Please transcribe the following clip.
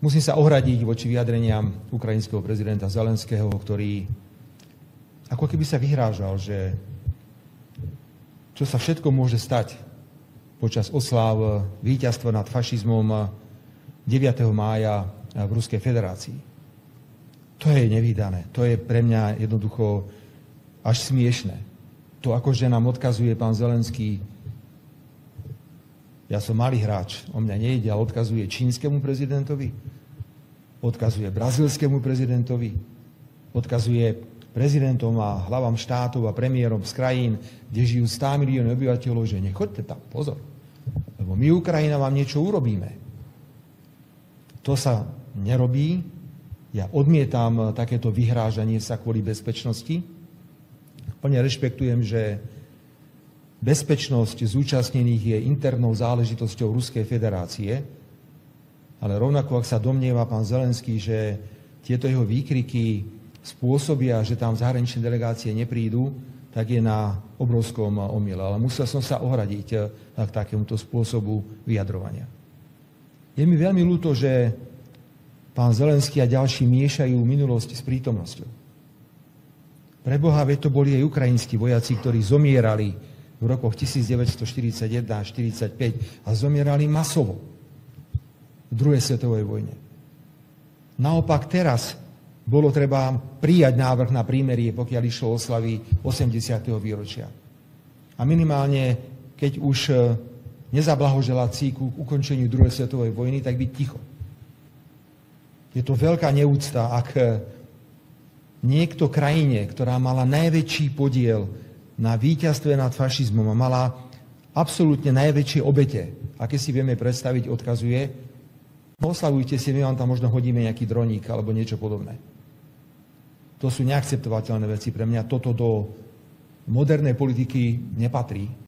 Musím sa ohradiť voči vyjadreniam ukrajinského prezidenta Zelenského, ktorý ako keby sa vyhrážal, že čo sa všetko môže stať počas osláv víťazstva nad fašizmom 9. mája v Ruskej federácii. To je nevídané. To je pre mňa jednoducho až smiešné. To, akože nám odkazuje pán Zelenský, ja som malý hráč, o mňa nejde, ale odkazuje čínskemu prezidentovi, odkazuje brazílskému prezidentovi, odkazuje prezidentom a hlavám štátov a premiérom z krajín, kde žijú 100 miliónov obyvateľov, že nechoďte tam, pozor, lebo my, Ukrajina, vám niečo urobíme. To sa nerobí. Ja odmietam takéto vyhrážanie sa kvôli bezpečnosti. Plne rešpektujem, že bezpečnosť zúčastnených je internou záležitosťou Ruskej federácie, ale rovnako, ak sa domnieva pán Zelenský, že tieto jeho výkriky spôsobia, že tam zahraničné delegácie neprídu, tak je na obrovskom omyle. Ale musel som sa ohradiť k takémuto spôsobu vyjadrovania. Je mi veľmi ľúto, že pán Zelenský a ďalší miešajú minulosť s prítomnosťou. Preboha, veď to boli aj ukrajinskí vojaci, ktorí zomierali v rokoch 1941 a 1945 a zomierali masovo v druhej svetovej vojne. Naopak teraz bolo treba prijať návrh na prímerie, pokiaľ išlo o oslavy 80. výročia. A minimálne, keď už nezablahoželať k ukončeniu druhej svetovej vojny, tak byť ticho. Je to veľká neúcta, ak niekto krajine, ktorá mala najväčší podiel na víťazstve nad fašizmom a mala absolútne najväčšie obete, aké si vieme predstaviť, odkazuje, oslavujte si, my vám tam možno hodíme nejaký droník alebo niečo podobné. To sú neakceptovateľné veci pre mňa. Toto do modernej politiky nepatrí.